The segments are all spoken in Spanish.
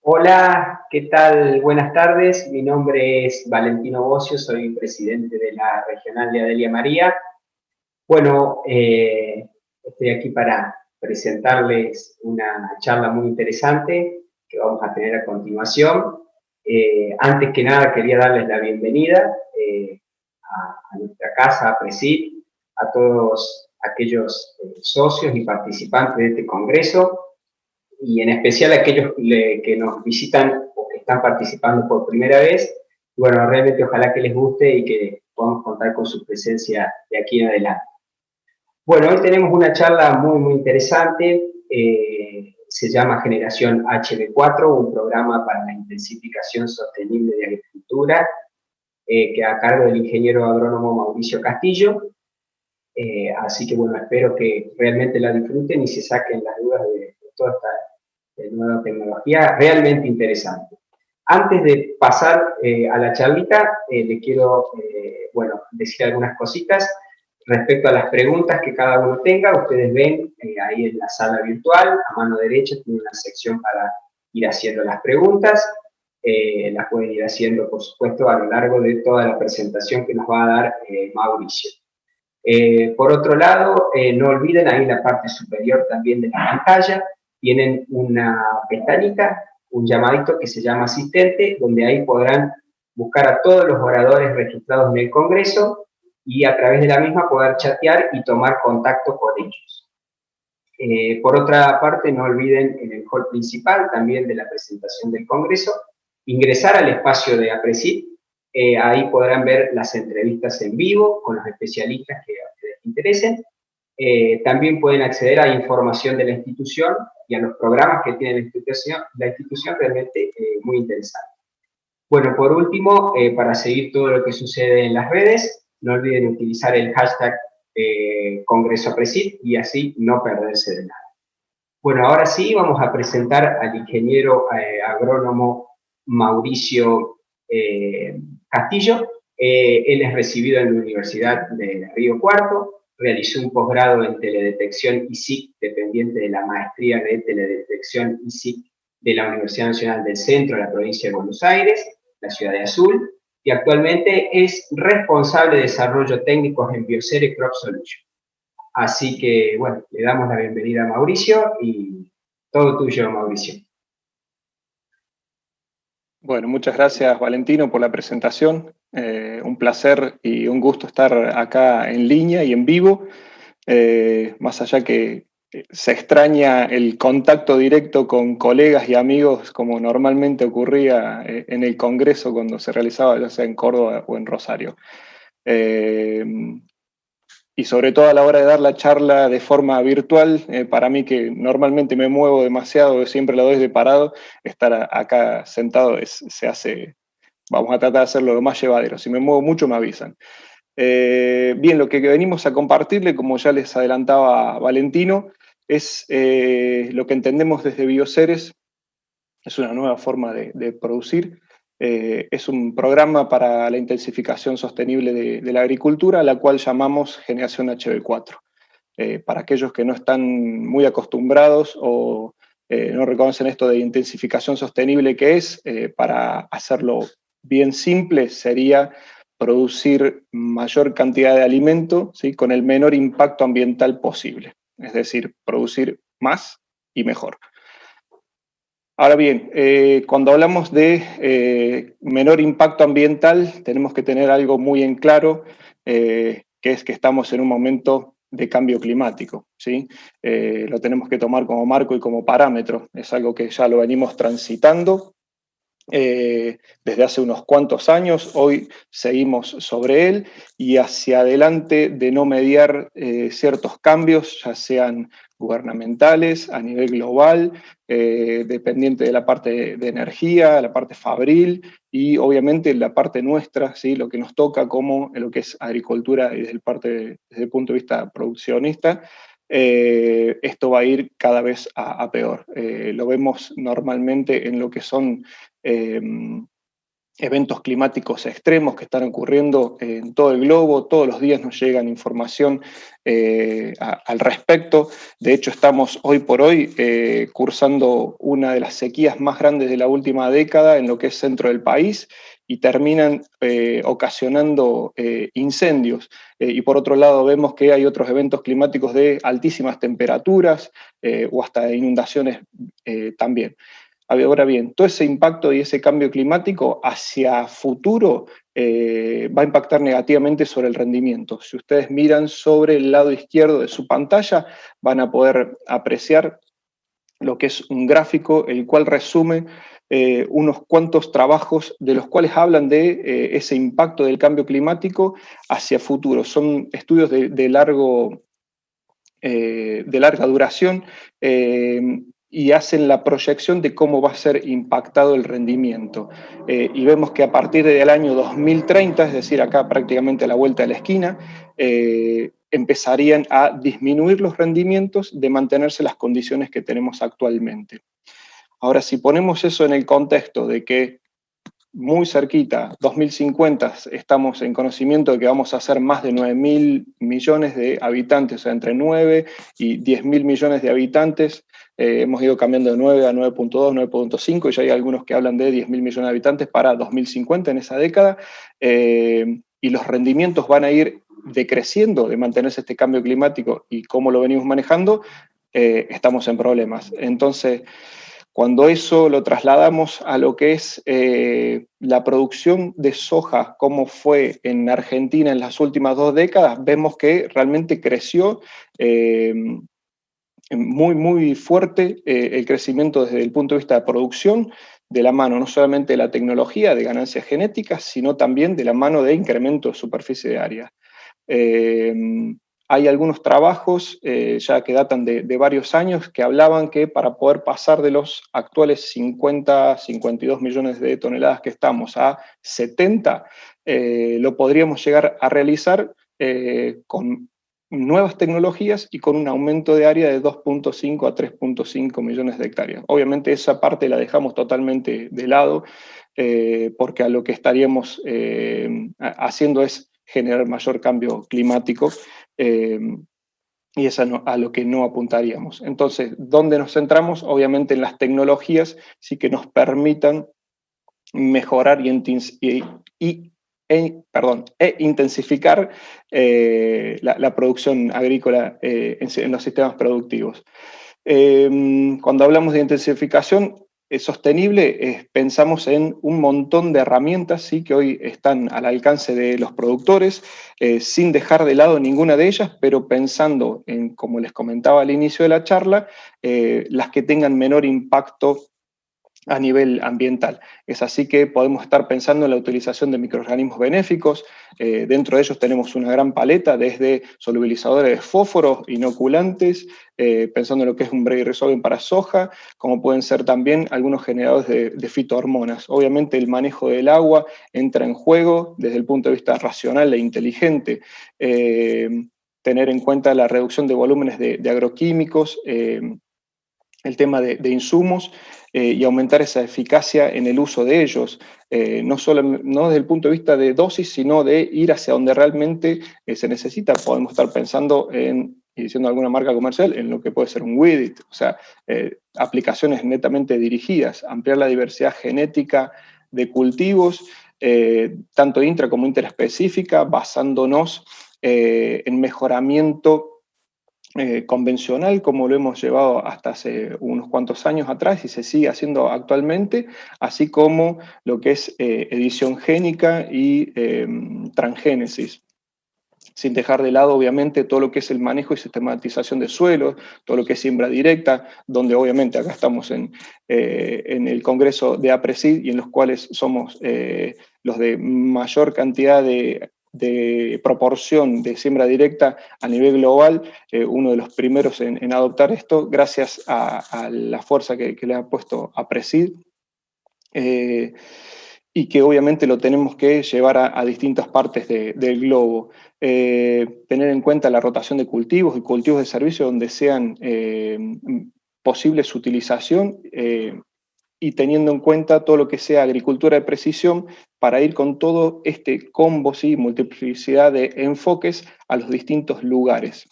Hola, ¿qué tal? Buenas tardes. Mi nombre es Valentino Bocio, soy presidente de la Regional de Adelia María. Bueno, estoy aquí para presentarles una charla muy interesante que vamos a tener a continuación. Antes que nada, quería darles la bienvenida a nuestra casa, a Presid, a todos aquellos socios y participantes de este congreso y en especial a aquellos que nos visitan o que están participando por primera vez. Bueno, realmente ojalá que les guste y que podamos contar con su presencia de aquí en adelante. Bueno, hoy tenemos una charla muy interesante, se llama Generación HB4, un programa para la intensificación sostenible de agricultura, que a cargo del ingeniero agrónomo Mauricio Castillo. Así que bueno, espero que realmente la disfruten y se saquen las dudas de toda esta nueva tecnología realmente interesante. Antes de pasar a la charlita, le quiero bueno, decir algunas cositas respecto a las preguntas que cada uno tenga. Ustedes ven ahí en la sala virtual, a mano derecha tiene una sección para ir haciendo las preguntas. Las pueden ir haciendo, por supuesto, a lo largo de toda la presentación que nos va a dar Mauricio. Por otro lado, no olviden, ahí en la parte superior también de la pantalla, tienen una pestañita, un llamadito que se llama asistente, donde ahí podrán buscar a todos los oradores registrados en el Congreso y a través de la misma poder chatear y tomar contacto con ellos. Por otra parte, no olviden en el hall principal también de la presentación del Congreso, ingresar al espacio de APRESID. Ahí podrán ver las entrevistas en vivo con los especialistas que a ustedes les interesen. También pueden acceder a información de la institución y a los programas que tiene la institución realmente muy interesante. Bueno, por último, para seguir todo lo que sucede en las redes, no olviden utilizar el hashtag Congreso Presid y así no perderse de nada. Bueno, ahora sí vamos a presentar al ingeniero agrónomo Mauricio Castillo. Él es recibido en la Universidad de Río Cuarto, realizó un posgrado en teledetección ISIC, dependiente de la maestría de teledetección ISIC de la Universidad Nacional del Centro, de la provincia de Buenos Aires, la ciudad de Azul, y actualmente es responsable de desarrollo técnico en Bioceres Crop Solutions. Así que, bueno, le damos la bienvenida a Mauricio y todo tuyo, Mauricio. Bueno, muchas gracias, Valentino, por la presentación. Un placer y un gusto estar acá en línea y en vivo. Más allá que se extraña el contacto directo con colegas y amigos como normalmente ocurría en el Congreso cuando se realizaba ya sea en Córdoba o en Rosario. Y sobre todo a la hora de dar la charla de forma virtual, para mí que normalmente me muevo demasiado, siempre la doy de parado, estar acá sentado se hace, vamos a tratar de hacerlo lo más llevadero. Si me muevo mucho me avisan. Bien, lo que venimos a compartirle, como ya les adelantaba Valentino, es lo que entendemos desde Bioceres, es una nueva forma de producir. Es un programa para la intensificación sostenible de la agricultura, a la cual llamamos Generación HB4. Para aquellos que no están muy acostumbrados o no reconocen esto de intensificación sostenible, ¿qué es? Para hacerlo bien simple, sería producir mayor cantidad de alimento, ¿sí?, con el menor impacto ambiental posible. Es decir, producir más y mejor. Ahora bien, cuando hablamos de menor impacto ambiental, tenemos que tener algo muy en claro, que es que estamos en un momento de cambio climático, ¿sí? Lo tenemos que tomar como marco y como parámetro. Es algo que ya lo venimos transitando desde hace unos cuantos años. Hoy seguimos sobre él y hacia adelante de no mediar ciertos cambios, ya sean gubernamentales, a nivel global, dependiente de la parte de energía, la parte fabril y obviamente la parte nuestra, ¿sí?, lo que nos toca como lo que es agricultura y desde el punto de vista produccionista. Esto va a ir cada vez a peor. Lo vemos normalmente en lo que son eventos climáticos extremos que están ocurriendo en todo el globo. Todos los días nos llegan información al respecto. De hecho, estamos hoy por hoy cursando una de las sequías más grandes de la última década en lo que es centro del país, y terminan ocasionando incendios. Y por otro lado vemos que hay otros eventos climáticos de altísimas temperaturas o hasta inundaciones también. Ahora bien, todo ese impacto y ese cambio climático hacia futuro va a impactar negativamente sobre el rendimiento. Si ustedes miran sobre el lado izquierdo de su pantalla, van a poder apreciar lo que es un gráfico, el cual resume unos cuantos trabajos de los cuales hablan de ese impacto del cambio climático hacia futuro. Son estudios de larga duración y hacen la proyección de cómo va a ser impactado el rendimiento. Y vemos que a partir del año 2030, es decir, acá prácticamente a la vuelta de la esquina, empezarían a disminuir los rendimientos de mantenerse las condiciones que tenemos actualmente. Ahora, si ponemos eso en el contexto de que muy cerquita, 2050, estamos en conocimiento de que vamos a ser más de 9.000 millones de habitantes, o sea, entre 9 y 10.000 millones de habitantes. Hemos ido cambiando de 9 a 9.2, 9.5, y ya hay algunos que hablan de 10.000 millones de habitantes para 2050 en esa década, y los rendimientos van a ir decreciendo de mantenerse este cambio climático y cómo lo venimos manejando, estamos en problemas. Entonces, cuando eso lo trasladamos a lo que es la producción de soja, como fue en Argentina en las últimas 2 décadas, vemos que realmente creció muy, muy fuerte el crecimiento desde el punto de vista de producción, de la mano no solamente de la tecnología de ganancias genéticas, sino también de la mano de incremento de superficie de área. Hay algunos trabajos ya que datan de varios años que hablaban que para poder pasar de los actuales 50, 52 millones de toneladas que estamos a 70, lo podríamos llegar a realizar con nuevas tecnologías y con un aumento de área de 2.5 a 3.5 millones de hectáreas. Obviamente esa parte la dejamos totalmente de lado porque a lo que estaríamos haciendo es generar mayor cambio climático, y es a lo que no apuntaríamos. Entonces, ¿dónde nos centramos? Obviamente en las tecnologías, sí que nos permitan mejorar e intensificar la producción agrícola en los sistemas productivos. Cuando hablamos de intensificación sostenible, pensamos en un montón de herramientas, ¿sí?, que hoy están al alcance de los productores, sin dejar de lado ninguna de ellas, pero pensando en, como les comentaba al inicio de la charla, las que tengan menor impacto a nivel ambiental. Es así que podemos estar pensando en la utilización de microorganismos benéficos. Dentro de ellos tenemos una gran paleta, desde solubilizadores de fósforos, inoculantes, pensando en lo que es un Brady Resolvent para soja, como pueden ser también algunos generadores de fitohormonas. Obviamente el manejo del agua entra en juego desde el punto de vista racional e inteligente. Tener en cuenta la reducción de volúmenes de agroquímicos, el tema de insumos, y aumentar esa eficacia en el uso de ellos, no desde el punto de vista de dosis, sino de ir hacia donde realmente se necesita. Podemos estar pensando en, y diciendo alguna marca comercial, en lo que puede ser un Weedit, o sea, aplicaciones netamente dirigidas, ampliar la diversidad genética de cultivos, tanto intra como interespecífica, basándonos en mejoramiento convencional, como lo hemos llevado hasta hace unos cuantos años atrás y se sigue haciendo actualmente, así como lo que es edición génica y transgénesis, sin dejar de lado obviamente todo lo que es el manejo y sistematización de suelos, todo lo que es siembra directa, donde obviamente acá estamos en el Congreso de APRESID y en los cuales somos los de mayor cantidad de proporción de siembra directa a nivel global, uno de los primeros en adoptar esto, gracias a la fuerza que le ha puesto APRESID, y que obviamente lo tenemos que llevar a distintas partes del globo. Tener en cuenta la rotación de cultivos y cultivos de servicio donde sean posible su utilización, y teniendo en cuenta todo lo que sea agricultura de precisión para ir con todo este combo, ¿sí? Multiplicidad de enfoques a los distintos lugares.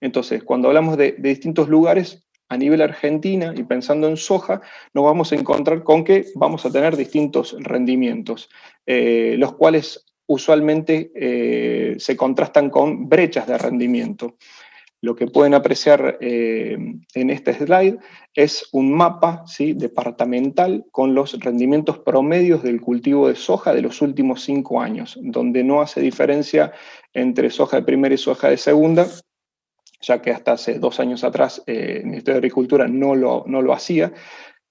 Entonces, cuando hablamos de distintos lugares, a nivel Argentina y pensando en soja, nos vamos a encontrar con que vamos a tener distintos rendimientos, los cuales usualmente se contrastan con brechas de rendimiento. Lo que pueden apreciar en este slide es un mapa, ¿sí?, departamental con los rendimientos promedios del cultivo de soja de los últimos 5 años, donde no hace diferencia entre soja de primera y soja de segunda, ya que hasta hace 2 años atrás el Ministerio de Agricultura no lo hacía.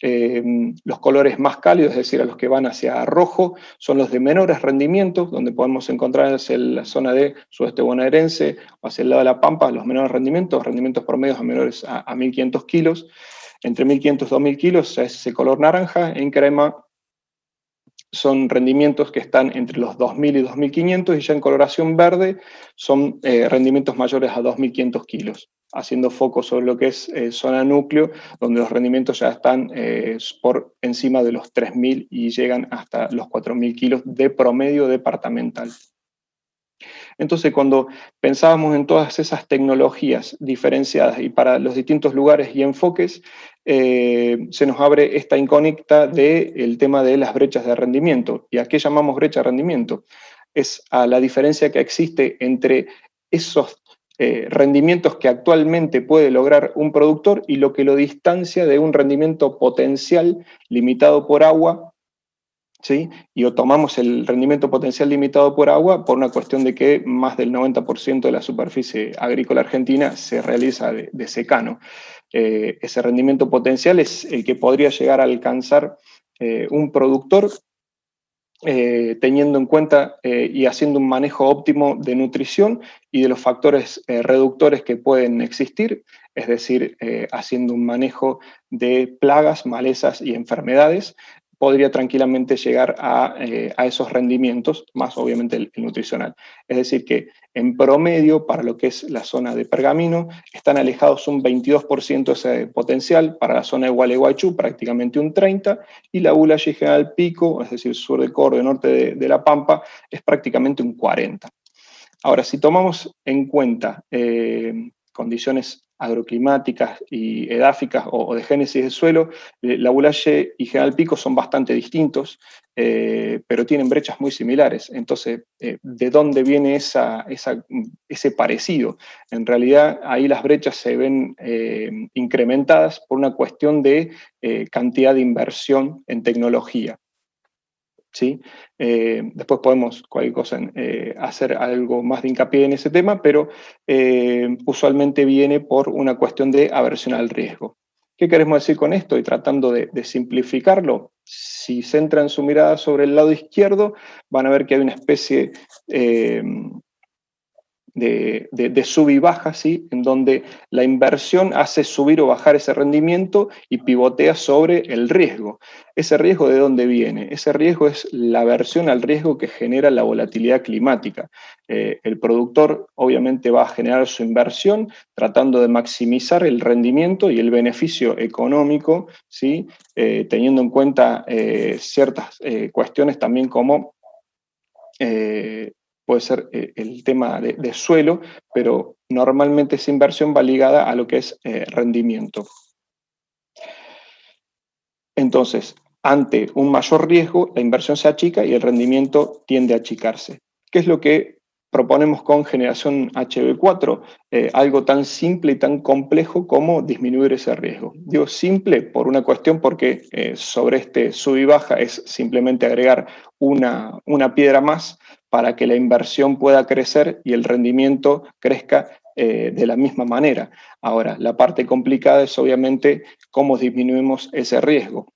Los colores más cálidos, es decir, a los que van hacia rojo, son los de menores rendimientos, donde podemos encontrar en la zona de sudeste bonaerense o hacia el lado de la Pampa, los menores rendimientos promedios a menores a 1.500 kilos. Entre 1.500 y 2.000 kilos es ese color naranja. En crema son rendimientos que están entre los 2.000 y 2.500, y ya en coloración verde son rendimientos mayores a 2.500 kilos, haciendo foco sobre lo que es zona núcleo, donde los rendimientos ya están por encima de los 3.000 y llegan hasta los 4.000 kilos de promedio departamental. Entonces, cuando pensábamos en todas esas tecnologías diferenciadas y para los distintos lugares y enfoques, se nos abre esta incógnita del tema de las brechas de rendimiento. ¿Y a qué llamamos brecha de rendimiento? Es a la diferencia que existe entre esos rendimientos que actualmente puede lograr un productor y lo que lo distancia de un rendimiento potencial limitado por agua, ¿sí? Y o tomamos el rendimiento potencial limitado por agua por una cuestión de que más del 90% de la superficie agrícola argentina se realiza de secano. Ese rendimiento potencial es el que podría llegar a alcanzar un productor teniendo en cuenta y haciendo un manejo óptimo de nutrición y de los factores reductores que pueden existir, es decir, haciendo un manejo de plagas, malezas y enfermedades, podría tranquilamente llegar a esos rendimientos, más obviamente el nutricional. Es decir, que en promedio, para lo que es la zona de Pergamino, están alejados un 22% de ese potencial, para la zona de Gualeguaychú prácticamente un 30%, y la Ulashi General Pico, es decir, sur de Córdoba, norte de La Pampa, es prácticamente un 40%. Ahora, si tomamos en cuenta condiciones agroclimáticas y edáficas o de génesis de suelo, la Ulache y General Pico son bastante distintos, pero tienen brechas muy similares. Entonces, ¿de dónde viene ese parecido? En realidad, ahí las brechas se ven incrementadas por una cuestión de cantidad de inversión en tecnología. ¿Sí? Después podemos, cualquier cosa, hacer algo más de hincapié en ese tema, pero usualmente viene por una cuestión de aversión al riesgo. ¿Qué queremos decir con esto? Y tratando de simplificarlo, si centran su mirada sobre el lado izquierdo, van a ver que hay una especie de sub y baja, ¿sí? En donde la inversión hace subir o bajar ese rendimiento y pivotea sobre el riesgo. ¿Ese riesgo de dónde viene? Ese riesgo es la aversión al riesgo que genera la volatilidad climática. El productor obviamente va a generar su inversión tratando de maximizar el rendimiento y el beneficio económico, ¿sí? Teniendo en cuenta ciertas cuestiones también como puede ser el tema de suelo, pero normalmente esa inversión va ligada a lo que es rendimiento. Entonces, ante un mayor riesgo, la inversión se achica y el rendimiento tiende a achicarse. ¿Qué es lo que proponemos con generación HB4? Algo tan simple y tan complejo como disminuir ese riesgo. Digo simple por una cuestión porque sobre este sub y baja es simplemente agregar una piedra más para que la inversión pueda crecer y el rendimiento crezca de la misma manera. Ahora, la parte complicada es obviamente cómo disminuimos ese riesgo.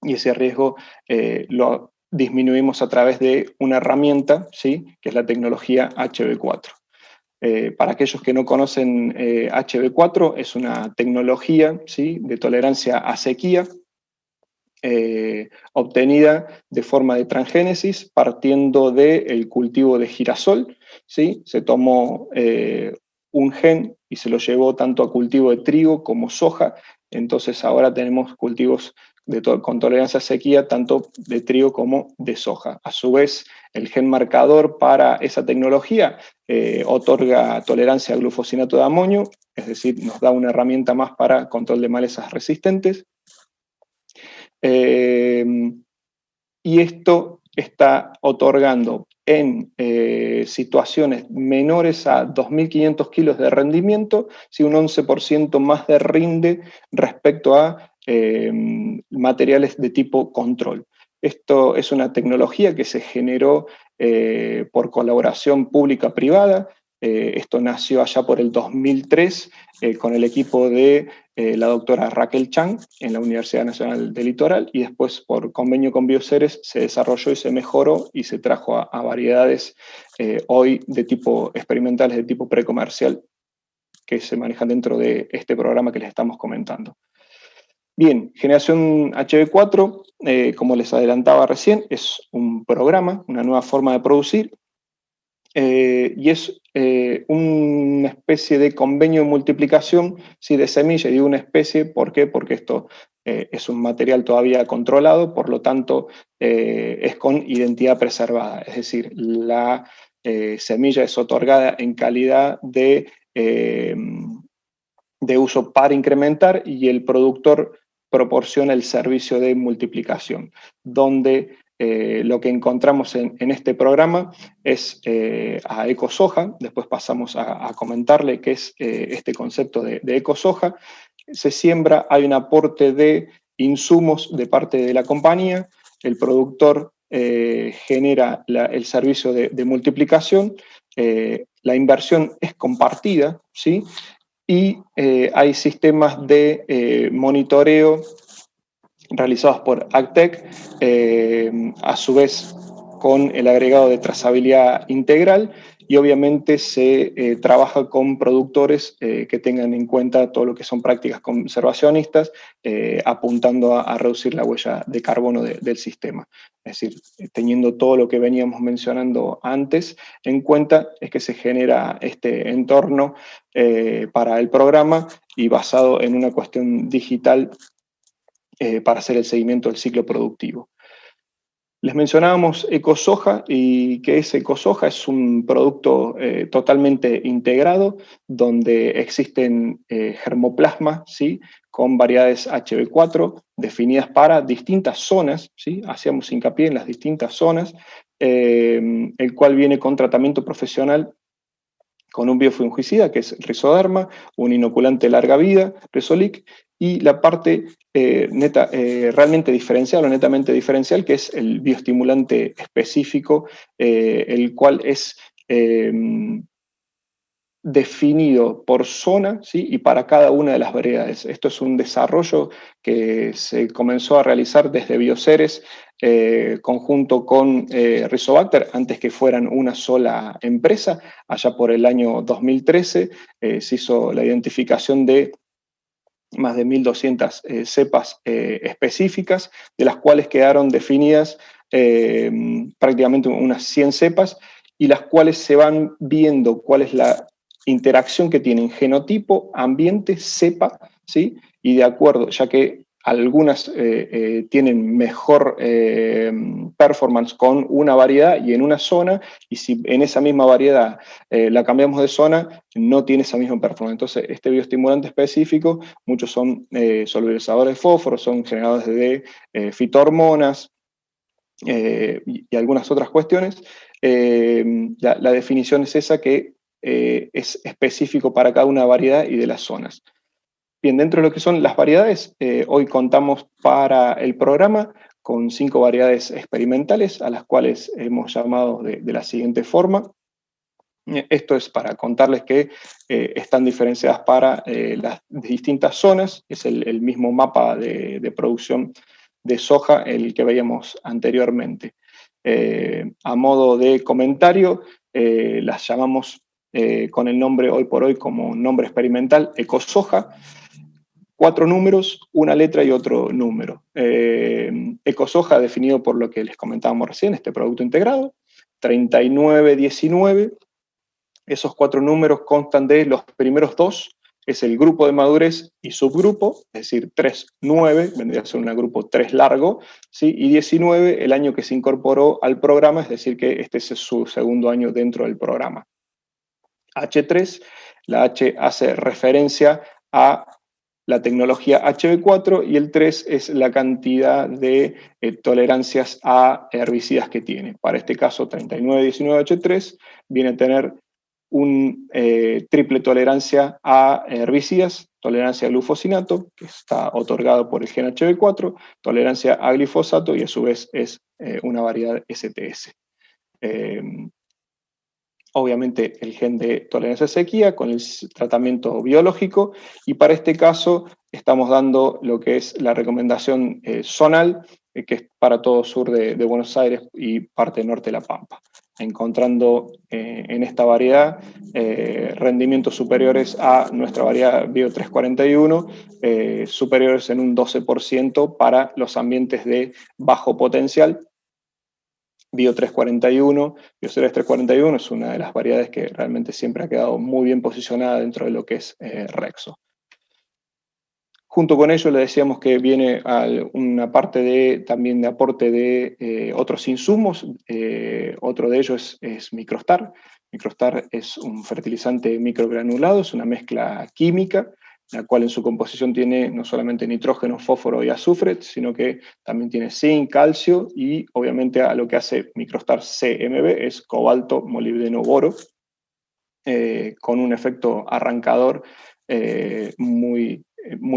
Y ese riesgo lo disminuimos a través de una herramienta, ¿sí?, que es la tecnología HB4. Para aquellos que no conocen HB4, es una tecnología, ¿sí?, de tolerancia a sequía, obtenida de forma de transgénesis partiendo del cultivo de girasol, ¿sí? Se tomó un gen y se lo llevó tanto a cultivo de trigo como soja, entonces ahora tenemos cultivos con tolerancia a sequía tanto de trigo como de soja. A su vez, el gen marcador para esa tecnología otorga tolerancia al glufosinato de amonio, es decir, nos da una herramienta más para control de malezas resistentes. Y esto está otorgando en situaciones menores a 2.500 kilos de rendimiento, sí, un 11% más de rinde respecto a materiales de tipo control. Esto es una tecnología que se generó por colaboración pública-privada. Esto nació allá por el 2003 con el equipo de la doctora Raquel Chang en la Universidad Nacional del Litoral, y después por convenio con Bioceres se desarrolló y se mejoró y se trajo a variedades hoy de tipo experimentales, de tipo precomercial, que se manejan dentro de este programa que les estamos comentando. Bien, Generación HB4, como les adelantaba recién, es un programa, una nueva forma de producir, y es una especie de convenio de multiplicación, sí, de semilla, y digo una especie, ¿por qué? Porque esto es un material todavía controlado, por lo tanto es con identidad preservada, es decir, la semilla es otorgada en calidad de uso para incrementar, y el productor proporciona el servicio de multiplicación, donde lo que encontramos en este programa es a EcoSoja. Después pasamos a comentarle qué es este concepto de EcoSoja. Se siembra, hay un aporte de insumos de parte de la compañía, el productor genera el servicio de multiplicación, la inversión es compartida, ¿sí? Y hay sistemas de monitoreo realizados por AgTech, a su vez con el agregado de trazabilidad integral, y obviamente se trabaja con productores que tengan en cuenta todo lo que son prácticas conservacionistas, apuntando a reducir la huella de carbono del sistema. Es decir, teniendo todo lo que veníamos mencionando antes en cuenta, es que se genera este entorno para el programa, y basado en una cuestión digital para hacer el seguimiento del ciclo productivo. Les mencionábamos EcoSoja, y ¿qué es EcoSoja? Es un producto totalmente integrado, donde existen germoplasma, ¿sí?, con variedades HB4 definidas para distintas zonas, ¿sí? Hacíamos hincapié en las distintas zonas, el cual viene con tratamiento profesional con un biofungicida, que es Rizoderma, un inoculante de larga vida, Rizolic, y la parte realmente diferencial o netamente diferencial, que es el bioestimulante específico, el cual es definido por zona, ¿sí?, y para cada una de las variedades. Esto es un desarrollo que se comenzó a realizar desde Bioceres, conjunto con Rizobacter, antes que fueran una sola empresa. Allá por el año 2013 se hizo la identificación de más de 1.200 cepas específicas, de las cuales quedaron definidas prácticamente unas 100 cepas, y las cuales se van viendo cuál es la interacción que tienen genotipo, ambiente, cepa, ¿sí? Y de acuerdo, ya que algunas tienen mejor performance con una variedad y en una zona, y si en esa misma variedad la cambiamos de zona, no tiene esa misma performance. Entonces, este bioestimulante específico, muchos son solubilizadores de fósforo, son generadores de fitohormonas, y algunas otras cuestiones. La definición es esa, que es específico para cada una variedad y de las zonas. Bien, dentro de lo que son las variedades, hoy contamos para el programa con 5 variedades experimentales, a las cuales hemos llamado de la siguiente forma. Esto es para contarles que están diferenciadas para las distintas zonas. Es el mismo mapa de producción de soja, el que veíamos anteriormente. A modo de comentario, las llamamos con el nombre hoy por hoy como nombre experimental EcoSoja. 4 números, una letra y otro número. EcoSoja definido por lo que les comentábamos recién, este producto integrado, 3919. Esos 4 números constan de los primeros 2 es el grupo de madurez y subgrupo, es decir, 3-9, vendría a ser un grupo 3 largo, ¿sí? Y 19, el año que se incorporó al programa, es decir, que este es su segundo año dentro del programa. H3, la H hace referencia a la tecnología HB4 y el 3 es la cantidad de tolerancias a herbicidas que tiene. Para este caso, 3919H3 viene a tener un triple tolerancia a herbicidas, tolerancia a glufosinato, que está otorgado por el gen HB4, tolerancia a glifosato y a su vez es una variedad STS. Obviamente el gen de tolerancia a sequía con el tratamiento biológico, y para este caso estamos dando lo que es la recomendación zonal, que es para todo sur de Buenos Aires y parte norte de La Pampa, encontrando en esta variedad rendimientos superiores a nuestra variedad Bio 341, superiores en un 12% para los ambientes de bajo potencial. Bio 341, Bioceres 341 es una de las variedades que realmente siempre ha quedado muy bien posicionada dentro de lo que es Rexo. Junto con ello le decíamos que viene una parte también de aporte de otros insumos. Otro de ellos es Microstar. Microstar es un fertilizante microgranulado, es una mezcla química, la cual en su composición tiene no solamente nitrógeno, fósforo y azufre, sino que también tiene zinc, calcio, y obviamente a lo que hace Microstar CMB es cobalto, molibdeno, boro, con un efecto arrancador muy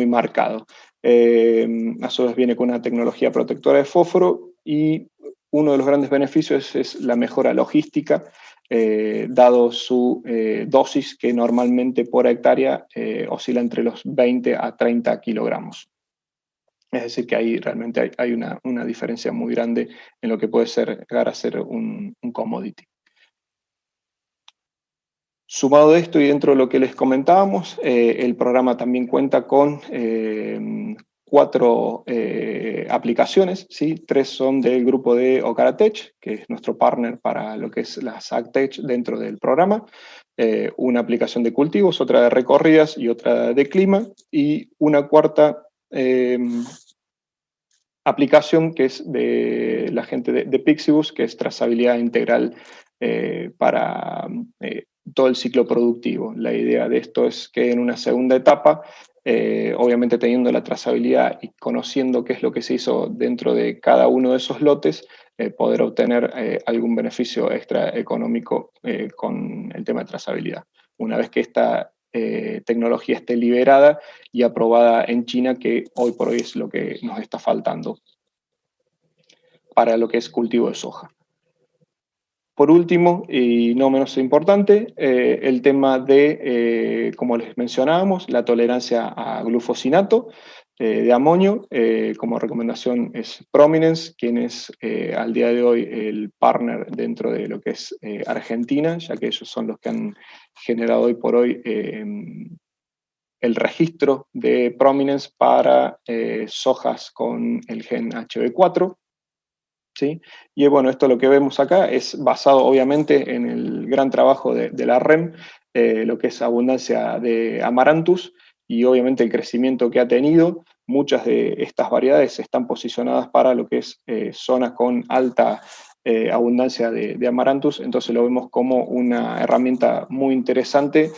marcado. A su vez viene con una tecnología protectora de fósforo, y uno de los grandes beneficios es la mejora logística, dado su dosis que normalmente por hectárea oscila entre los 20 a 30 kilogramos. Es decir, que ahí realmente hay una diferencia muy grande en lo que puede llegar a ser un commodity. Sumado a esto y dentro de lo que les comentábamos, el programa también cuenta con 4 aplicaciones, ¿sí? 3 son del grupo de Ocaratech, que es nuestro partner para lo que es la SACTech dentro del programa, una aplicación de cultivos, otra de recorridas y otra de clima, y una cuarta aplicación que es de la gente de Pixibus, que es trazabilidad integral para todo el ciclo productivo. La idea de esto es que en una segunda etapa, obviamente teniendo la trazabilidad y conociendo qué es lo que se hizo dentro de cada uno de esos lotes, poder obtener algún beneficio extra económico con el tema de trazabilidad. Una vez que esta tecnología esté liberada y aprobada en China, que hoy por hoy es lo que nos está faltando para lo que es cultivo de soja. Por último, y no menos importante, el tema de, como les mencionábamos, la tolerancia a glufosinato de amonio. Como recomendación es Prominence, quien es al día de hoy el partner dentro de lo que es Argentina, ya que ellos son los que han generado hoy por hoy el registro de Prominence para sojas con el gen HB4. ¿Sí? Y bueno, esto lo que vemos acá es basado obviamente en el gran trabajo de la REM, lo que es abundancia de Amaranthus, y obviamente el crecimiento que ha tenido. Muchas de estas variedades están posicionadas para lo que es zonas con alta abundancia de Amaranthus, entonces lo vemos como una herramienta muy interesante,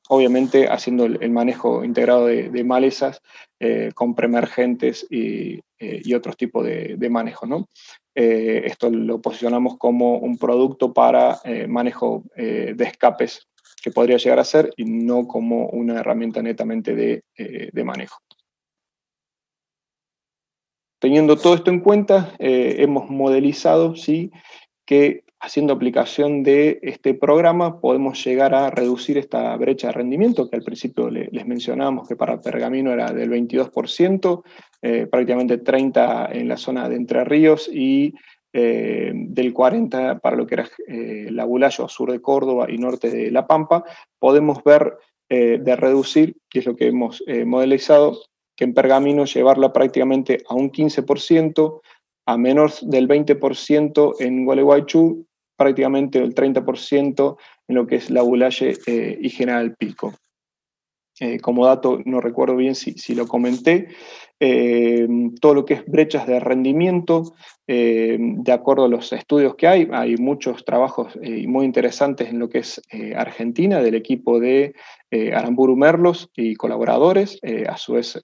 obviamente haciendo el manejo integrado de malezas con preemergentes y otros tipos de manejo, ¿no? Esto lo posicionamos como un producto para manejo de escapes que podría llegar a ser, y no como una herramienta netamente de manejo. Teniendo todo esto en cuenta, hemos modelizado, ¿sí?, que haciendo aplicación de este programa podemos llegar a reducir esta brecha de rendimiento, que al principio les mencionábamos que para pergamino era del 22%, prácticamente 30% en la zona de Entre Ríos, y del 40% para lo que era Labulayo, sur de Córdoba y norte de La Pampa. Podemos ver de reducir, que es lo que hemos modelizado, que en pergamino llevarla prácticamente a un 15%, a menos del 20% en Gualeguaychú, prácticamente el 30% en lo que es Labulaye y General Pico. como dato, no recuerdo bien si lo comenté, todo lo que es brechas de rendimiento, de acuerdo a los estudios que hay muchos trabajos muy interesantes en lo que es Argentina, del equipo de Aramburu Merlos y colaboradores, a su vez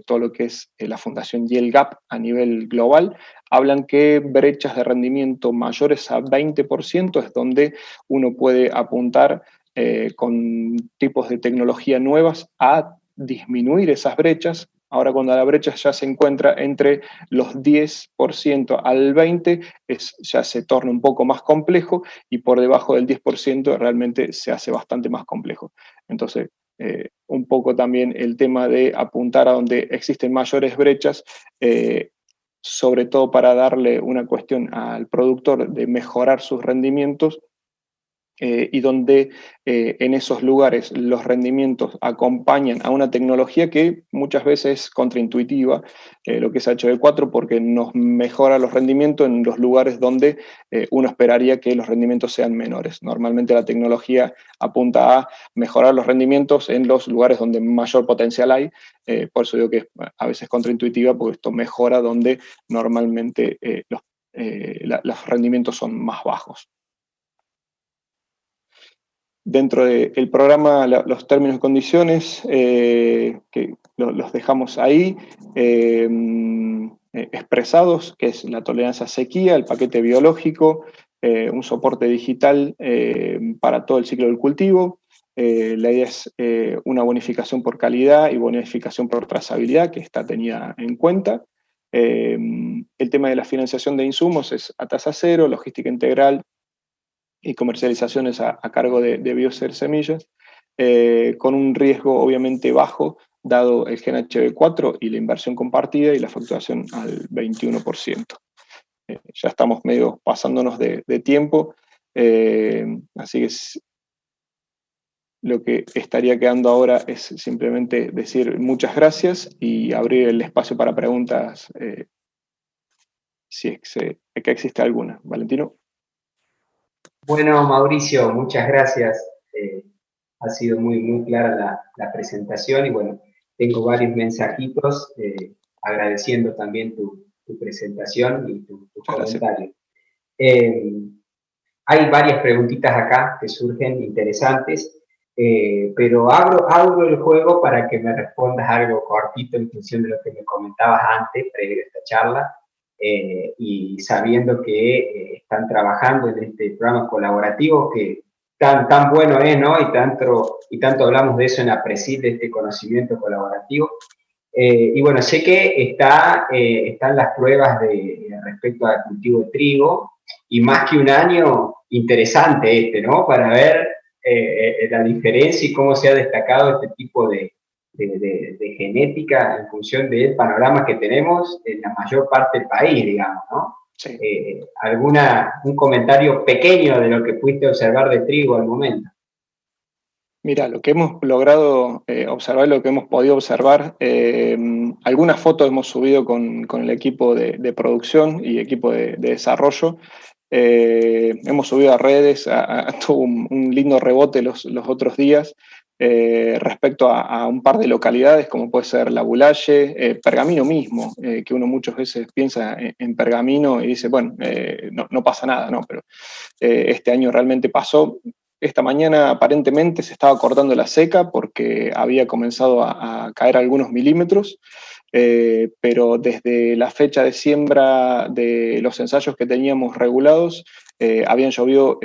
todo lo que es la Fundación Yale Gap a nivel global, hablan que brechas de rendimiento mayores a 20% es donde uno puede apuntar con tipos de tecnología nuevas a disminuir esas brechas. Ahora, cuando la brecha ya se encuentra entre los 10% al 20%, ya se torna un poco más complejo, y por debajo del 10% realmente se hace bastante más complejo. Entonces, un poco también el tema de apuntar a donde existen mayores brechas, sobre todo para darle una cuestión al productor de mejorar sus rendimientos, y donde en esos lugares los rendimientos acompañan a una tecnología que muchas veces es contraintuitiva, lo que es HB4, porque nos mejora los rendimientos en los lugares donde uno esperaría que los rendimientos sean menores. Normalmente la tecnología apunta a mejorar los rendimientos en los lugares donde mayor potencial hay, por eso digo que es a veces contraintuitiva, porque esto mejora donde normalmente los rendimientos son más bajos. Dentro del programa, los términos y condiciones, que los dejamos ahí, expresados, que es la tolerancia a sequía, el paquete biológico, un soporte digital para todo el ciclo del cultivo. La idea es una bonificación por calidad y bonificación por trazabilidad, que está tenida en cuenta. El tema de la financiación de insumos es a tasa cero, logística integral y comercializaciones a cargo de Biocer Semillas, con un riesgo obviamente bajo, dado el gen HB4 y la inversión compartida y la facturación al 21%. Ya estamos medio pasándonos de tiempo, así que lo que estaría quedando ahora es simplemente decir muchas gracias y abrir el espacio para preguntas, si es que existe alguna. Valentino. Bueno, Mauricio, muchas gracias. Ha sido muy clara la presentación y bueno, tengo varios mensajitos agradeciendo también tu presentación y tu comentario. Hay varias preguntitas acá que surgen interesantes, pero abro el juego para que me respondas algo cortito en función de lo que me comentabas antes, previo a esta charla. Y sabiendo que están trabajando en este programa colaborativo que tan bueno es, ¿no? Y tanto hablamos de eso en APRESID, de este conocimiento colaborativo. Y bueno, sé que están las pruebas respecto al cultivo de trigo, y más que un año, interesante ¿no? Para ver la diferencia y cómo se ha destacado este tipo de genética en función del panorama que tenemos en la mayor parte del país, digamos, ¿no? Sí. Un comentario pequeño de lo que pudiste observar de trigo al momento. Mira, lo que hemos logrado observar, lo que hemos podido observar, algunas fotos hemos subido con el equipo de producción y equipo de desarrollo. Hemos subido a redes, tuvo un lindo rebote los otros días respecto a un par de localidades, como puede ser La Bulaye, Pergamino mismo, que uno muchas veces piensa en Pergamino y dice, bueno, no pasa nada, ¿no? Pero este año realmente pasó. Esta mañana aparentemente se estaba cortando la seca porque había comenzado a caer algunos milímetros, pero desde la fecha de siembra de los ensayos que teníamos regulados, habían llovido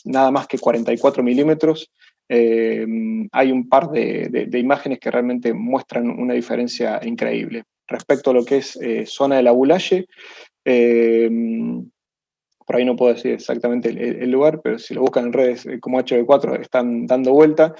nada más que 44 milímetros. Hay un par de imágenes que realmente muestran una diferencia increíble. Respecto a lo que es zona de La Bulaye, por ahí no puedo decir exactamente el lugar, pero si lo buscan en redes como HB4 están dando vuelta.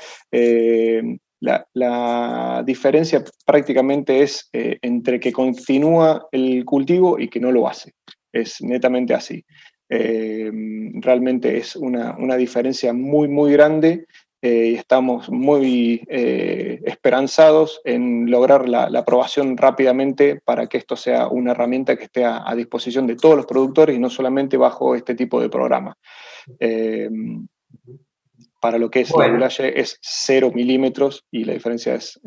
La diferencia prácticamente es entre que continúa el cultivo y que no lo hace. Es netamente así. Realmente es una diferencia muy grande, y estamos muy esperanzados en lograr la aprobación rápidamente para que esto sea una herramienta que esté a disposición de todos los productores y no solamente bajo este tipo de programa. para lo que es la Boulaye es 0 milímetros y la diferencia es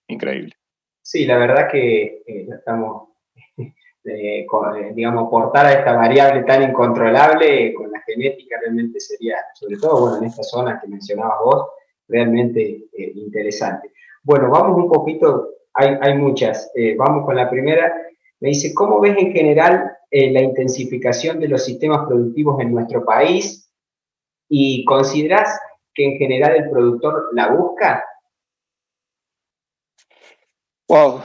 increíble. Sí, la verdad que estamos, digamos, portar a esta variable tan incontrolable con la genética realmente sería, sobre todo, bueno, en esta zona que mencionabas vos, realmente interesante. Bueno, vamos un poquito, hay muchas, vamos con la primera. Me dice, ¿cómo ves en general la intensificación de los sistemas productivos en nuestro país? ¿Y considerás que en general el productor la busca? Wow,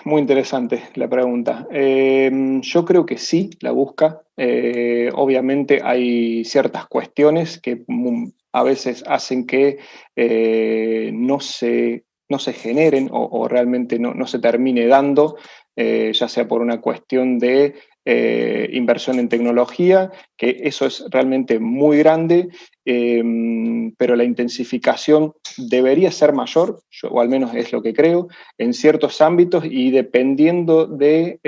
muy interesante la pregunta. Yo creo que sí, la busca. Obviamente hay ciertas cuestiones que a veces hacen que no se generen o realmente no se termine dando, ya sea por una cuestión de inversión en tecnología, que eso es realmente muy grande, pero la intensificación debería ser mayor, o al menos es lo que creo, en ciertos ámbitos y dependiendo de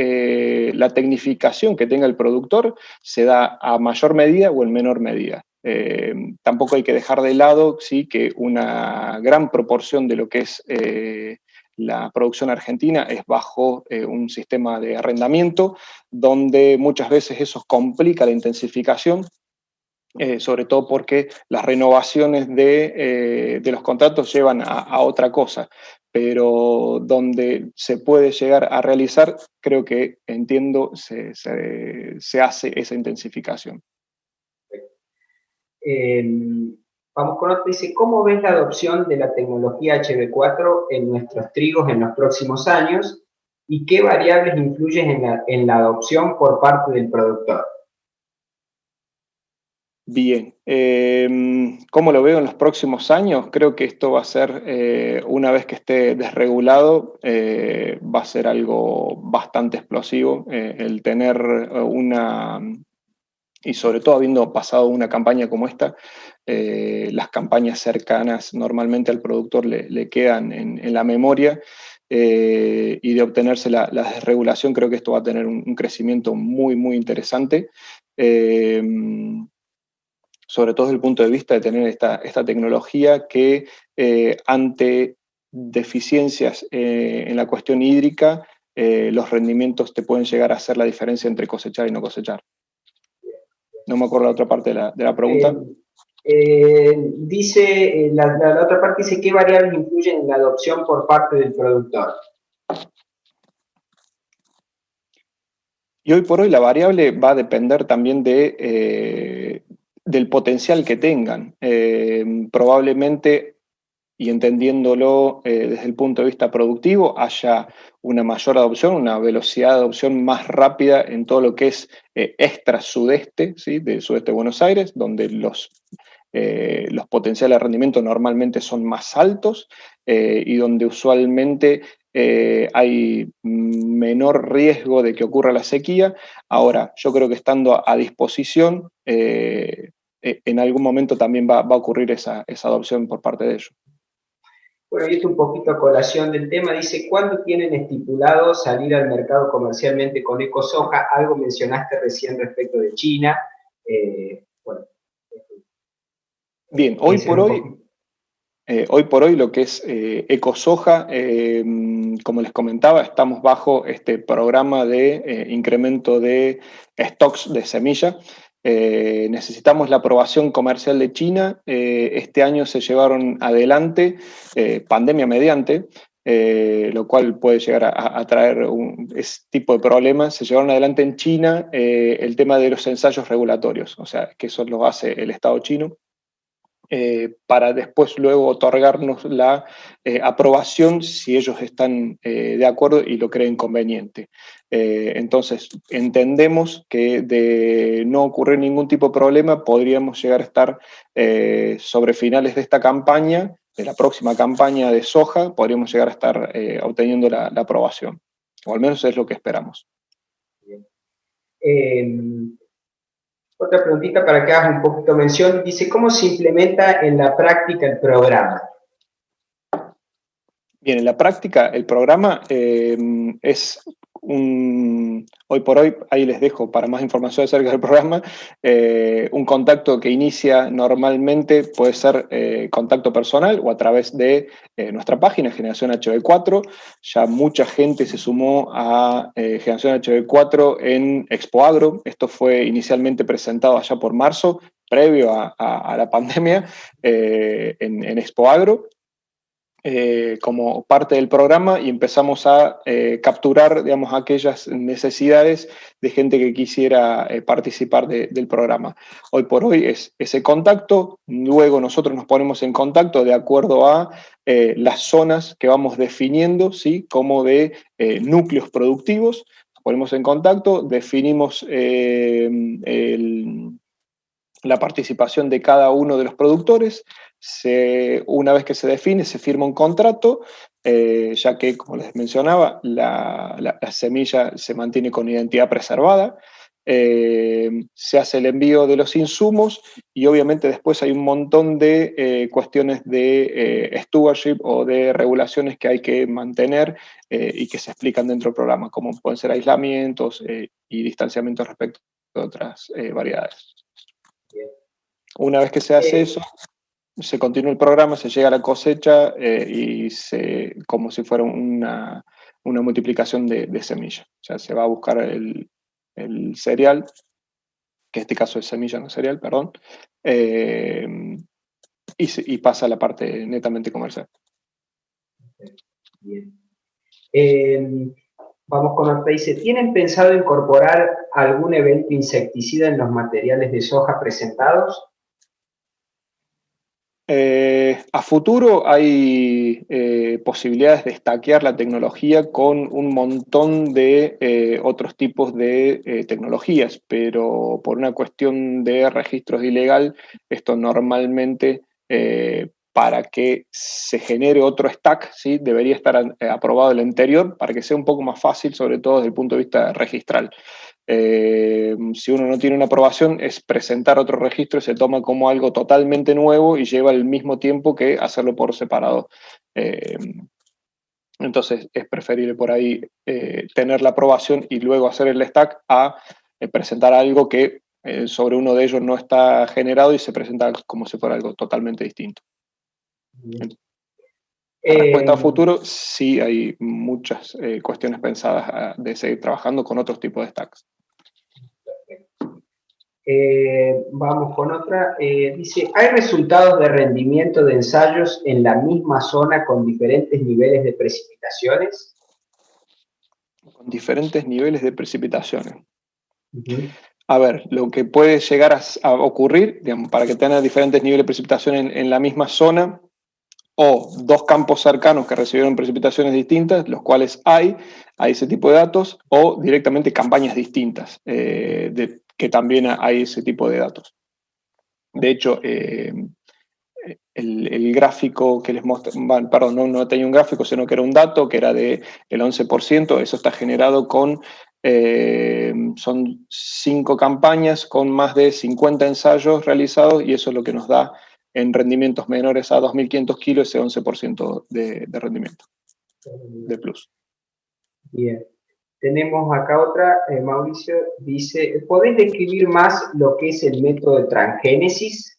la tecnificación que tenga el productor, se da a mayor medida o en menor medida. Tampoco hay que dejar de lado, sí, que una gran proporción de lo que es la producción argentina es bajo un sistema de arrendamiento, donde muchas veces eso complica la intensificación, sobre todo porque las renovaciones de los contratos llevan a otra cosa, pero donde se puede llegar a realizar, creo que, entiendo, se hace esa intensificación. Vamos con otro, dice, ¿cómo ves la adopción de la tecnología HB4 en nuestros trigos en los próximos años? ¿Y qué variables influyen en la adopción por parte del productor? Bien, ¿cómo lo veo en los próximos años? Creo que esto va a ser, una vez que esté desregulado, va a ser algo bastante explosivo. El tener y sobre todo habiendo pasado una campaña como esta, las campañas cercanas normalmente al productor le quedan en la memoria, y de obtenerse la desregulación, creo que esto va a tener un crecimiento muy, muy interesante. Sobre todo desde el punto de vista de tener esta tecnología que ante deficiencias en la cuestión hídrica, los rendimientos te pueden llegar a hacer la diferencia entre cosechar y no cosechar. No me acuerdo la otra parte de la pregunta. Dice, la otra parte dice, ¿qué variables influyen en la adopción por parte del productor? Y hoy por hoy la variable va a depender también del potencial que tengan. Probablemente, y entendiéndolo desde el punto de vista productivo, haya una mayor adopción, una velocidad de adopción más rápida en todo lo que es extra sudeste, ¿sí? Del sudeste de Buenos Aires, donde los potenciales de rendimiento normalmente son más altos, y donde usualmente hay menor riesgo de que ocurra la sequía. Ahora, yo creo que estando a disposición, en algún momento también va a ocurrir esa adopción por parte de ellos. Bueno, y esto un poquito a colación del tema, dice, ¿cuándo tienen estipulado salir al mercado comercialmente con EcoSoja? Algo mencionaste recién respecto de China. Bueno, bien, hoy por hoy lo que es EcoSoja, como les comentaba, estamos bajo este programa de incremento de stocks de semilla. Necesitamos la aprobación comercial de China. Este año se llevaron adelante, pandemia mediante, lo cual puede llegar a traer ese tipo de problemas. Se llevaron adelante en China el tema de los ensayos regulatorios, o sea, que eso lo hace el Estado chino. Para después luego otorgarnos la aprobación si ellos están de acuerdo y lo creen conveniente. Entonces, entendemos que de no ocurrir ningún tipo de problema, podríamos llegar a estar sobre finales de esta campaña, de la próxima campaña de soja, podríamos llegar a estar obteniendo la aprobación, o al menos es lo que esperamos. Otra preguntita para que hagas un poquito mención. Dice, ¿cómo se implementa en la práctica el programa? Bien, en la práctica el programa es hoy por hoy, ahí les dejo para más información acerca del programa, un contacto que inicia normalmente puede ser contacto personal o a través de nuestra página, Generación HB4. Ya mucha gente se sumó a Generación HB4 en Expo Agro. Esto fue inicialmente presentado allá por marzo, previo a la pandemia, en Expo Agro. Como parte del programa, y empezamos a capturar, digamos, aquellas necesidades de gente que quisiera participar del programa. Hoy por hoy es ese contacto, luego nosotros nos ponemos en contacto de acuerdo a las zonas que vamos definiendo, ¿sí? Como de núcleos productivos, nos ponemos en contacto, definimos la participación de cada uno de los productores. Una vez que se define, se firma un contrato, ya que, como les mencionaba, la semilla se mantiene con identidad preservada. Se hace el envío de los insumos y obviamente después hay un montón de cuestiones de stewardship o de regulaciones que hay que mantener y que se explican dentro del programa, como pueden ser aislamientos y distanciamientos respecto de otras variedades. Una vez que se hace eso, se continúa el programa, se llega a la cosecha y como si fuera una multiplicación de semillas. O sea, se va a buscar el cereal, que en este caso es semilla, no cereal, perdón, y pasa a la parte netamente comercial. Bien. Vamos con otra. Dice, ¿tienen pensado incorporar algún evento insecticida en los materiales de soja presentados? A futuro hay posibilidades de stackear la tecnología con un montón de otros tipos de tecnologías, pero por una cuestión de registros ilegal, esto normalmente para que se genere otro stack, ¿sí? Debería estar aprobado el anterior para que sea un poco más fácil, sobre todo desde el punto de vista registral. Si uno no tiene una aprobación, es presentar otro registro y se toma como algo totalmente nuevo y lleva el mismo tiempo que hacerlo por separado. Entonces es preferible por ahí tener la aprobación y luego hacer el stack a presentar algo que sobre uno de ellos no está generado y se presenta como si fuera algo totalmente distinto. Respuesta a futuro, sí hay muchas cuestiones pensadas de seguir trabajando con otros tipos de stacks. Vamos con otra. Dice, ¿hay resultados de rendimiento de ensayos en la misma zona con diferentes niveles de precipitaciones? Con diferentes niveles de precipitaciones. A ver, lo que puede llegar a ocurrir, digamos, para que tenga diferentes niveles de precipitación en la misma zona, o dos campos cercanos que recibieron precipitaciones distintas, los cuales hay ese tipo de datos, o directamente campañas distintas, que también hay ese tipo de datos. De hecho, el gráfico que les mostré, perdón, no tenía un gráfico, sino que era un dato que era del 11%, eso está generado con, son 5 campañas con más de 50 ensayos realizados y eso es lo que nos da en rendimientos menores a 2.500 kilos ese 11% de rendimiento, de plus. Bien. Tenemos acá otra, Mauricio, dice, ¿podéis describir más lo que es el método de transgénesis?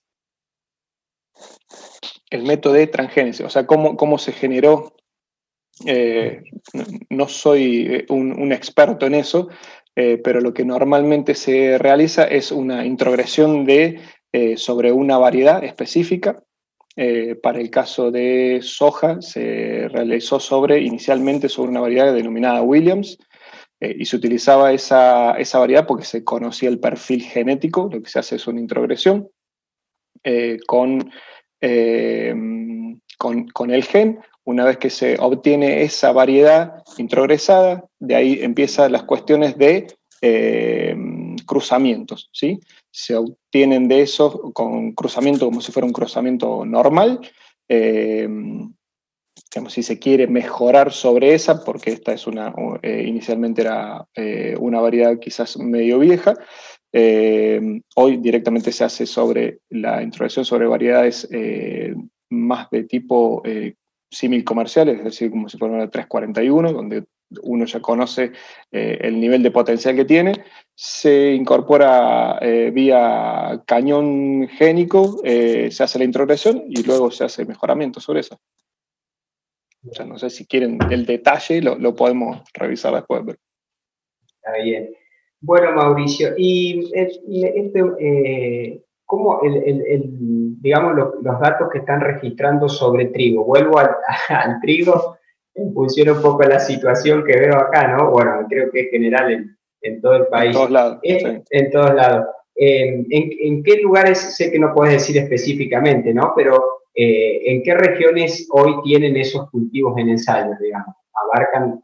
El método de transgénesis, o sea, cómo se generó. No soy un experto en eso, pero lo que normalmente se realiza es una introgresión sobre una variedad específica. Para el caso de soja se realizó inicialmente sobre una variedad denominada Williams, y se utilizaba esa variedad porque se conocía el perfil genético. Lo que se hace es una introgresión con el gen. Una vez que se obtiene esa variedad introgresada, de ahí empiezan las cuestiones de cruzamientos, ¿sí? Se obtienen de eso con cruzamiento como si fuera un cruzamiento normal, digamos, si se quiere mejorar sobre esa, porque esta es inicialmente era una variedad quizás medio vieja. Hoy directamente se hace sobre la introgresión sobre variedades más de tipo símil comerciales, es decir, como si fuera una 341, donde uno ya conoce el nivel de potencial que tiene. Se incorpora vía cañón génico, se hace la introgresión y luego se hace mejoramiento sobre eso. O sea, no sé si quieren el detalle, lo podemos revisar después. Pero... Está bien. Bueno, Mauricio, y ¿cómo digamos, los datos que están registrando sobre trigo? Vuelvo al trigo en función un poco de la situación que veo acá, ¿no? Bueno, creo que es general en todo el En país. todos lados. Sí. En todos lados. ¿En qué lugares, sé que no puedes decir específicamente, ¿no? Pero ¿en qué regiones hoy tienen esos cultivos en ensayos, digamos? ¿Abarcan?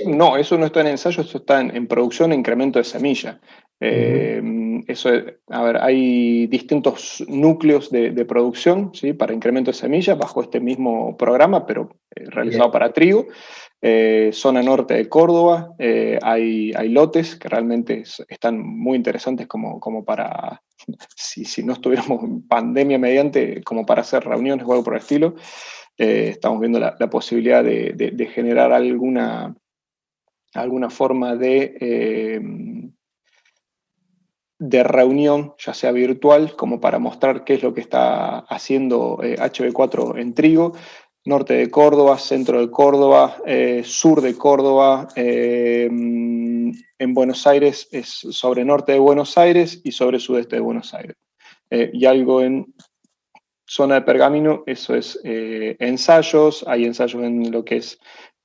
No, eso no está en ensayo, eso está en producción e incremento de semilla. Eso, a ver, hay distintos núcleos de producción, ¿sí? Para incremento de semilla bajo este mismo programa, pero realizado para trigo. Zona norte de Córdoba, hay lotes que realmente están muy interesantes como para, si no estuviéramos en pandemia mediante, como para hacer reuniones o algo por el estilo. Estamos viendo la posibilidad de generar alguna forma de reunión, ya sea virtual, como para mostrar qué es lo que está haciendo HB4 en trigo. Norte de Córdoba, centro de Córdoba, sur de Córdoba, en Buenos Aires es sobre norte de Buenos Aires y sobre sudeste de Buenos Aires. Y algo en zona de Pergamino, eso es ensayos, hay ensayos en lo que es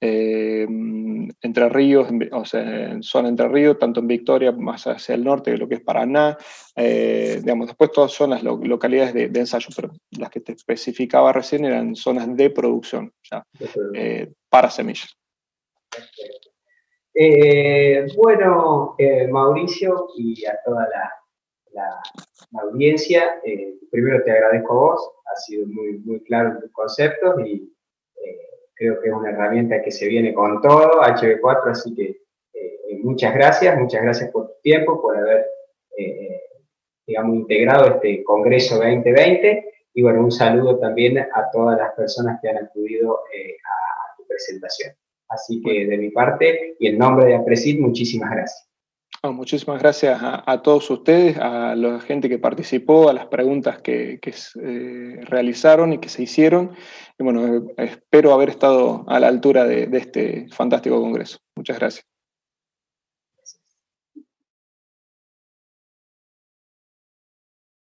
Entre Ríos, o sea, en zona Entre Ríos, tanto en Victoria, más hacia el norte, lo que es Paraná, digamos, después todas son las localidades de ensayo, pero las que te especificaba recién eran zonas de producción, ya, para semillas. Bueno, Mauricio, y a toda la audiencia, primero te agradezco a vos, has sido muy claro en tus conceptos y creo que es una herramienta que se viene con todo, HB4, así que muchas gracias por tu tiempo, por haber, digamos, integrado este Congreso 2020 y bueno, un saludo también a todas las personas que han acudido a tu presentación. Así que de mi parte y en nombre de APRESID, muchísimas gracias. Muchísimas gracias a todos ustedes, a la gente que participó, a las preguntas que realizaron y que se hicieron. Y bueno, espero haber estado a la altura de este fantástico congreso. Muchas gracias.